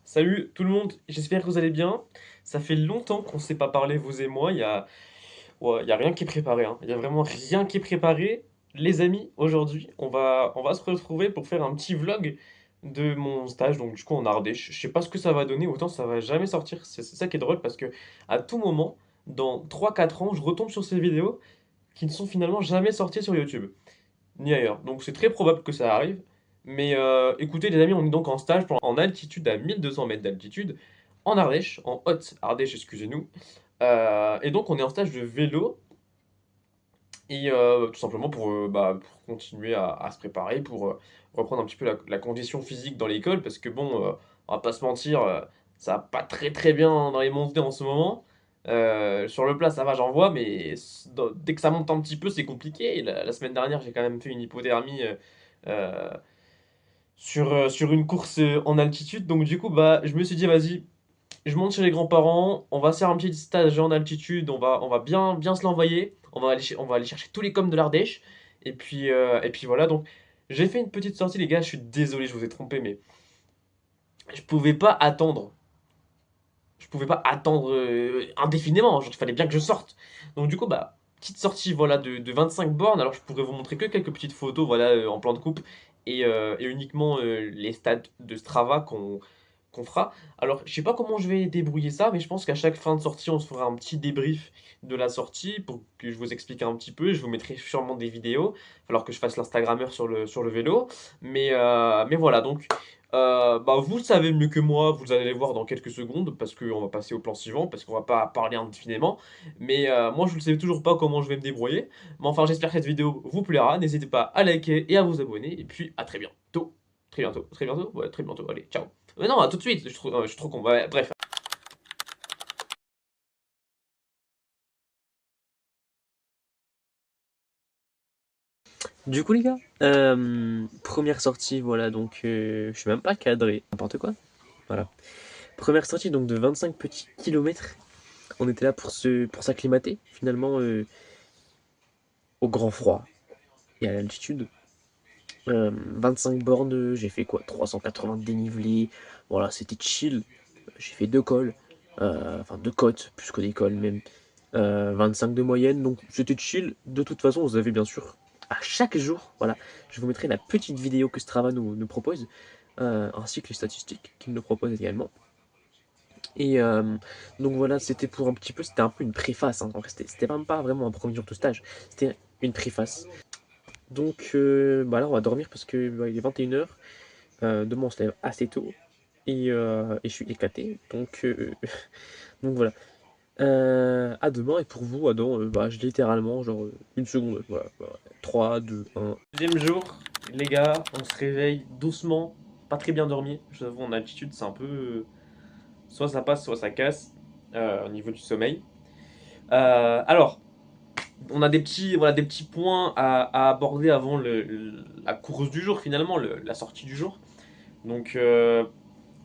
Salut tout le monde, j'espère que vous allez bien. Ça fait longtemps qu'on ne s'est pas parlé, vous et moi. Il y a rien qui est préparé, hein. Il y a vraiment rien qui est préparé. Les amis, aujourd'hui, on va se retrouver pour faire un petit vlog de mon stage, donc du coup en Ardèche. Je sais pas ce que ça va donner, autant ça va jamais sortir. C'est ça qui est drôle parce que à tout moment, dans 3 4 ans, je retombe sur ces vidéos qui ne sont finalement jamais sorties sur YouTube ni ailleurs. Donc c'est très probable que ça arrive. Mais écoutez les amis, on est donc en stage en altitude à 1200 mètres d'altitude, en Ardèche, en haute Ardèche, excusez-nous. Et donc on est en stage de vélo, et tout simplement pour continuer à se préparer, pour reprendre un petit peu la condition physique dans l'école, parce que bon, on va pas se mentir, ça va pas très très bien dans les montées en ce moment. Sur le plat, ça va, j'en vois, mais dès que ça monte un petit peu, c'est compliqué. Et la semaine dernière, j'ai quand même fait une hypothermie euh, sur une course en altitude. Donc du coup, bah, je me suis dit, vas-y, je monte chez les grands-parents, on va se faire un petit stage en altitude, on va bien se l'envoyer, on va aller chercher tous les coms de l'Ardèche, et puis voilà, donc j'ai fait une petite sortie les gars, je suis désolé, je vous ai trompé, mais je pouvais pas attendre, je pouvais pas attendre indéfiniment, genre il fallait bien que je sorte. Donc du coup, bah, petite sortie voilà de 25 bornes, alors je pourrais vous montrer que quelques petites photos voilà en plan de coupe, et uniquement les stats de Strava qu'on fera. Alors, je sais pas comment je vais débrouiller ça, mais je pense qu'à chaque fin de sortie, on se fera un petit débrief de la sortie pour que je vous explique un petit peu. Je vous mettrai sûrement des vidéos. Il va falloir que je fasse l'Instagrammeur sur le vélo. Mais voilà, donc bah, vous le savez mieux que moi, vous allez les voir dans quelques secondes, parce qu'on va passer au plan suivant, parce qu'on va pas parler indéfiniment. Mais moi, je ne sais toujours pas comment je vais me débrouiller. Mais enfin, j'espère que cette vidéo vous plaira. N'hésitez pas à liker et à vous abonner. Et puis, à très bientôt. Très bientôt. Très bientôt. Ouais, très bientôt. Allez, ciao. Mais non, à tout de suite, je suis trop con. Ouais, bref. Du coup les gars, première sortie, voilà, donc je suis même pas cadré, n'importe quoi. Voilà. Première sortie donc de 25 petits kilomètres. On était là pour s'acclimater finalement au grand froid et à l'altitude. 25 bornes, j'ai fait quoi? 380 de dénivelé. Voilà, c'était chill. J'ai fait deux cols, enfin deux côtes, plus que des cols même. 25 de moyenne, donc c'était chill. De toute façon, vous avez bien sûr à chaque jour, voilà, je vous mettrai la petite vidéo que Strava nous propose, ainsi que les statistiques qu'il nous propose également. Et donc voilà, c'était pour un petit peu, c'était un peu une préface, hein. En fait, c'était même pas vraiment un premier jour de stage, c'était une préface. Donc bah là, on va dormir parce que bah, il est 21h. Demain, on se lève assez tôt et je suis éclaté. Donc voilà. À demain, et pour vous, Adam, bah, littéralement, genre une seconde. Voilà, voilà. 3, 2, 1. Deuxième jour, les gars, on se réveille doucement. Pas très bien dormi. Je vous avoue, en altitude, c'est un peu. Soit ça passe, soit ça casse au niveau du sommeil. Alors, on a des petits points à aborder avant la course du jour, finalement, la sortie du jour. Donc,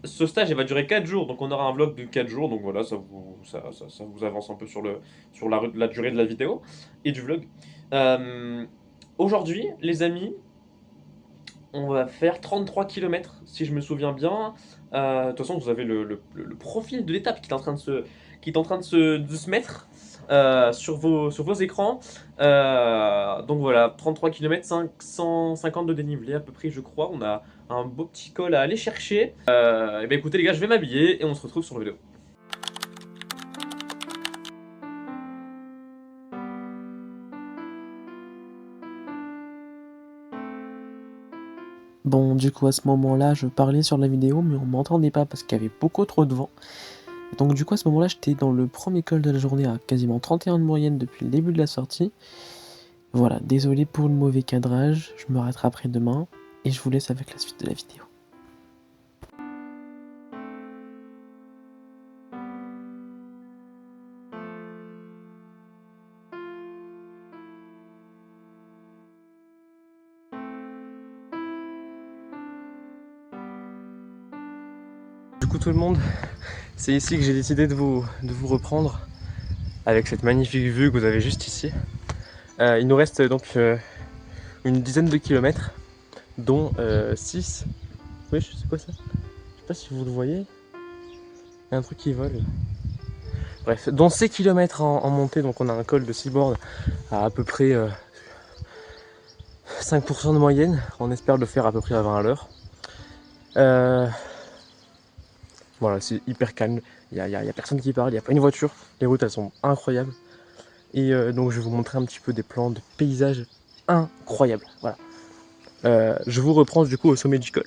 ce stage, il va durer 4 jours, donc on aura un vlog de 4 jours, donc voilà, ça vous avance un peu sur la durée de la vidéo et du vlog. Euh, Aujourd'hui, les amis, on va faire 33 km, si je me souviens bien. De toute façon, vous avez le profil de l'étape qui est en train de se mettre sur vos écrans. Donc voilà, 33 km, 550 de dénivelé à peu près, je crois. On a un beau petit col à aller chercher. Et ben écoutez les gars, je vais m'habiller et on se retrouve sur le vélo. Bon, du coup, à ce moment-là, je parlais sur la vidéo, mais on m'entendait pas parce qu'il y avait beaucoup trop de vent. Donc, du coup, à ce moment-là, j'étais dans le premier col de la journée à quasiment 31 de moyenne depuis le début de la sortie. Voilà, désolé pour le mauvais cadrage, je me rattraperai demain et je vous laisse avec la suite de la vidéo. Du coup tout le monde, c'est ici que j'ai décidé de vous reprendre avec cette magnifique vue que vous avez juste ici. Il nous reste donc une dizaine de kilomètres, dont 6 Wesh, c'est quoi ça? Je sais pas si vous le voyez. Il y a un truc qui vole. Bref, dans ces kilomètres en montée, donc on a un col de 6 bornes à peu près 5% de moyenne. On espère le faire à peu près à 20 à l'heure. Voilà, c'est hyper calme. Il y a personne qui parle, il n'y a pas une voiture. Les routes, elles sont incroyables. Et donc, je vais vous montrer un petit peu des plans de paysages incroyables. Voilà. Je vous reprends du coup au sommet du col.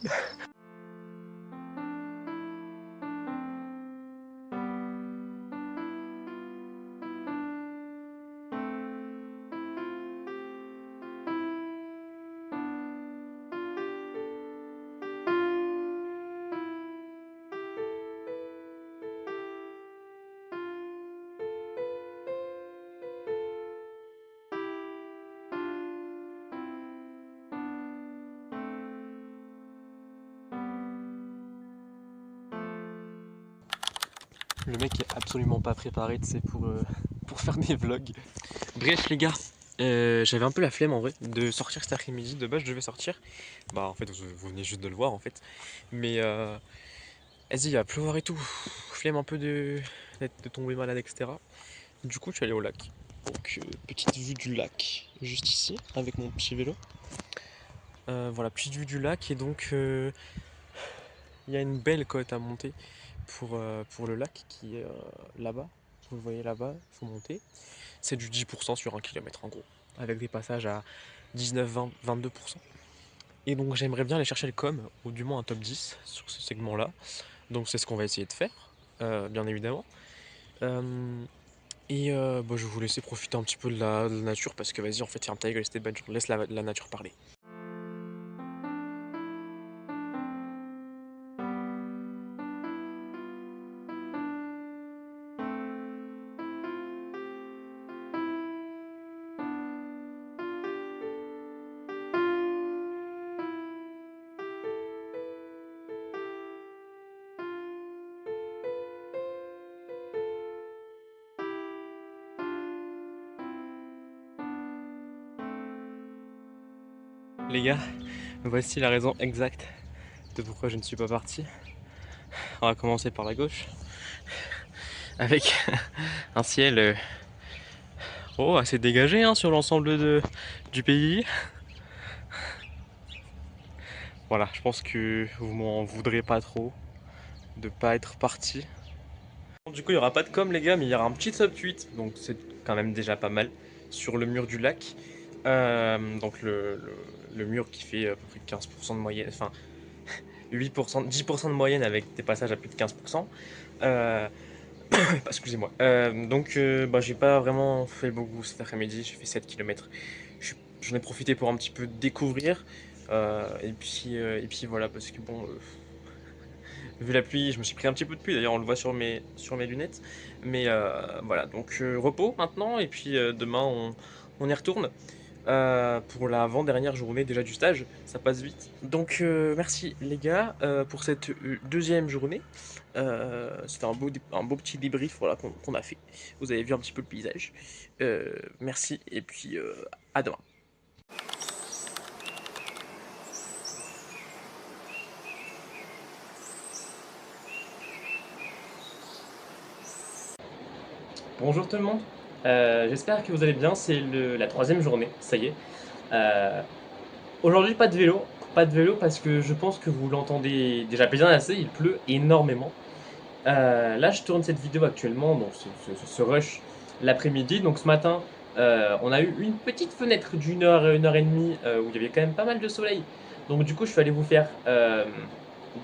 Le mec est absolument pas préparé, tu sais, pour faire des vlogs. Bref, les gars, j'avais un peu la flemme en vrai de sortir cet après-midi. De base, je devais sortir. Bah, en fait, vous venez juste de le voir en fait. Mais vas-y, il va pleuvoir et tout. Flemme un peu de tomber malade, etc. Du coup, je suis allé au lac. Donc, petite vue du lac, juste ici, avec mon petit vélo. Voilà, petite vue du lac. Et donc, il y a une belle côte à monter pour le lac qui est là-bas. Vous le voyez là-bas, il faut monter. C'est du 10% sur 1 km en gros, avec des passages à 19, 20, 22%. Et donc j'aimerais bien aller chercher le com, ou du moins un top 10 sur ce segment-là. Donc c'est ce qu'on va essayer de faire, bien évidemment. Bah, je vais vous laisser profiter un petit peu de la nature, parce que vas-y, en fait, ferme ta gueule, c'était bonne journée. Laisse la nature parler. Les gars, voici la raison exacte de pourquoi je ne suis pas parti. On va commencer par la gauche, avec un ciel assez dégagé hein, sur l'ensemble du pays. Voilà, je pense que vous m'en voudrez pas trop de pas être parti. Du coup, il n'y aura pas de com, les gars, mais il y aura un petit top 8, donc c'est quand même déjà pas mal, sur le mur du lac. Donc le mur qui fait à peu près 15% de moyenne, enfin 8%, 10% de moyenne avec des passages à plus de 15%. Excusez-moi. Bah, j'ai pas vraiment fait beaucoup cet après-midi, j'ai fait 7 km. J'en ai profité pour un petit peu découvrir. Et puis voilà, parce que bon, vu la pluie, je me suis pris un petit peu de pluie, d'ailleurs on le voit sur mes lunettes. Mais voilà, donc repos maintenant, et puis demain on y retourne. Pour l'avant-dernière journée déjà du stage, ça passe vite. Donc merci les gars pour cette deuxième journée. C'était un beau petit débrief voilà, qu'on a fait. Vous avez vu un petit peu le paysage. Merci et puis à demain. Bonjour tout le monde. J'espère que vous allez bien. C'est la troisième journée, ça y est. Euh, Aujourd'hui, pas de vélo. Pas de vélo parce que je pense que vous l'entendez déjà bien assez. Il pleut énormément. Là, je tourne cette vidéo actuellement, donc ce rush l'après-midi. Donc ce matin, on a eu une petite fenêtre d'une heure et demie où il y avait quand même pas mal de soleil. Donc du coup, je suis allé vous faire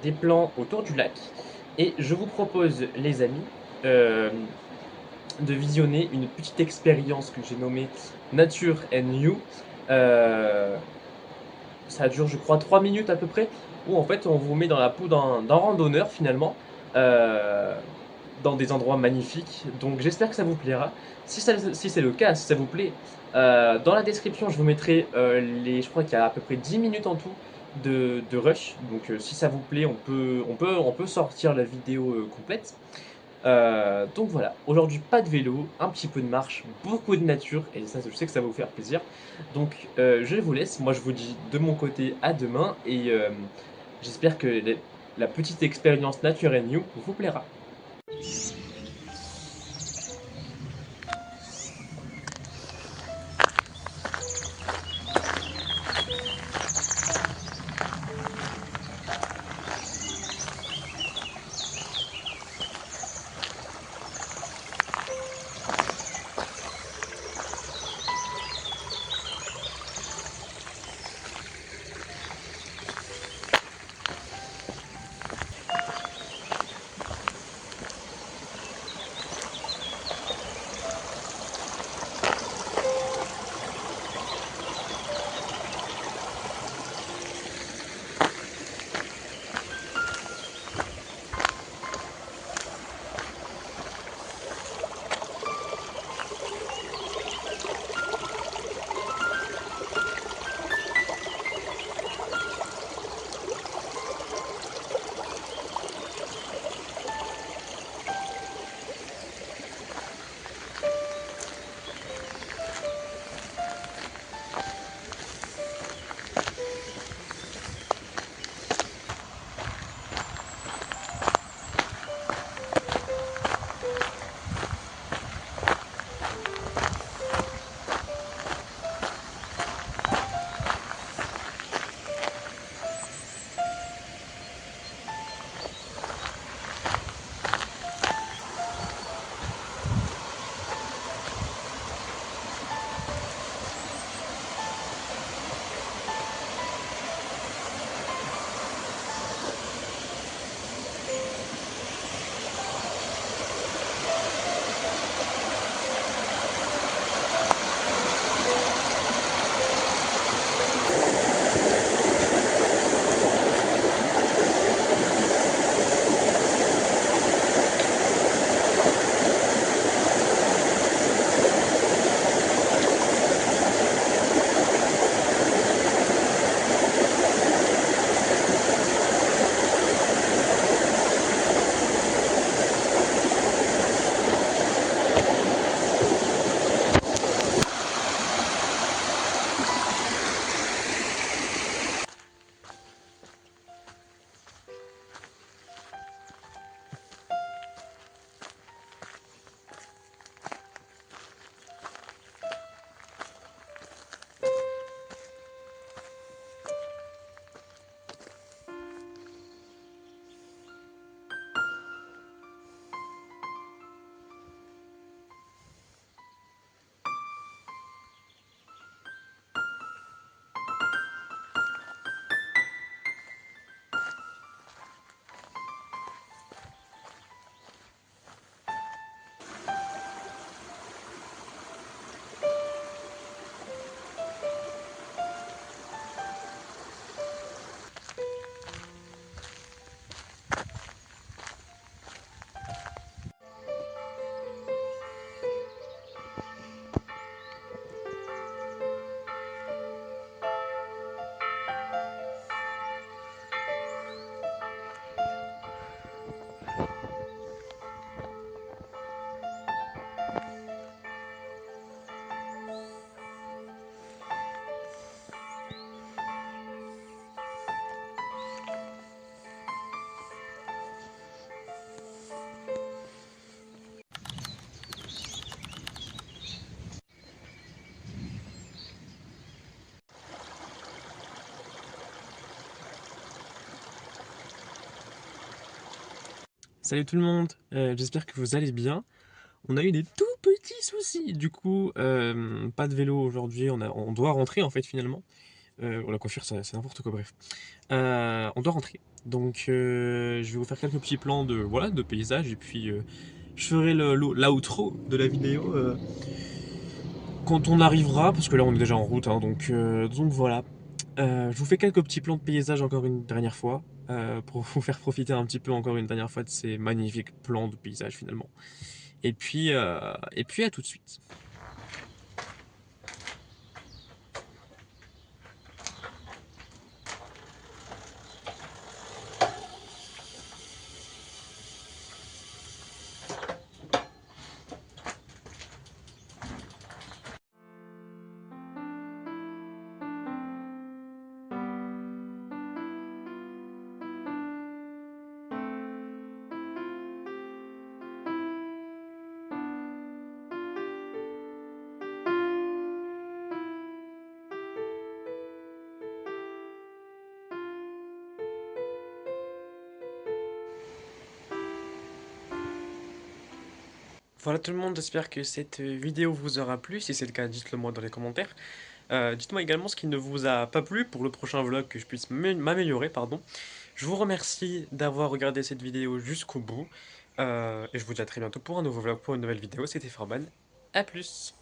des plans autour du lac. Et je vous propose, les amis, euh, de visionner une petite expérience que j'ai nommée Nature and You. Euh, Ça dure, je crois, 3 minutes à peu près, où en fait on vous met dans la peau d'un randonneur finalement, euh, dans des endroits magnifiques. Donc j'espère que ça vous plaira. Si c'est le cas, si ça vous plaît, dans la description je vous mettrai je crois qu'il y a à peu près 10 minutes en tout de rush. Donc si ça vous plaît, on peut sortir la vidéo complète. Donc voilà, aujourd'hui pas de vélo, un petit peu de marche, beaucoup de nature, et ça je sais que ça va vous faire plaisir. Donc je vous laisse, moi je vous dis de mon côté à demain, J'espère que la petite expérience Nature and You vous plaira. Salut tout le monde, j'espère que vous allez bien. On a eu des tout petits soucis, du coup, pas de vélo aujourd'hui, on doit rentrer en fait finalement. La coiffure c'est n'importe quoi, bref. On doit rentrer, donc je vais vous faire quelques petits plans de, voilà, de paysage et puis je ferai l'outro de la vidéo quand on arrivera, parce que là on est déjà en route, hein, donc voilà. Je vous fais quelques petits plans de paysage encore une dernière fois, pour vous faire profiter un petit peu encore une dernière fois de ces magnifiques plans de paysage finalement. Et puis à tout de suite. Voilà tout le monde, j'espère que cette vidéo vous aura plu. Si c'est le cas, dites-le moi dans les commentaires. Dites-moi également ce qui ne vous a pas plu pour le prochain vlog que je puisse m'améliorer, pardon. Je vous remercie d'avoir regardé cette vidéo jusqu'au bout. Et je vous dis à très bientôt pour un nouveau vlog, pour une nouvelle vidéo. C'était Farban. À plus!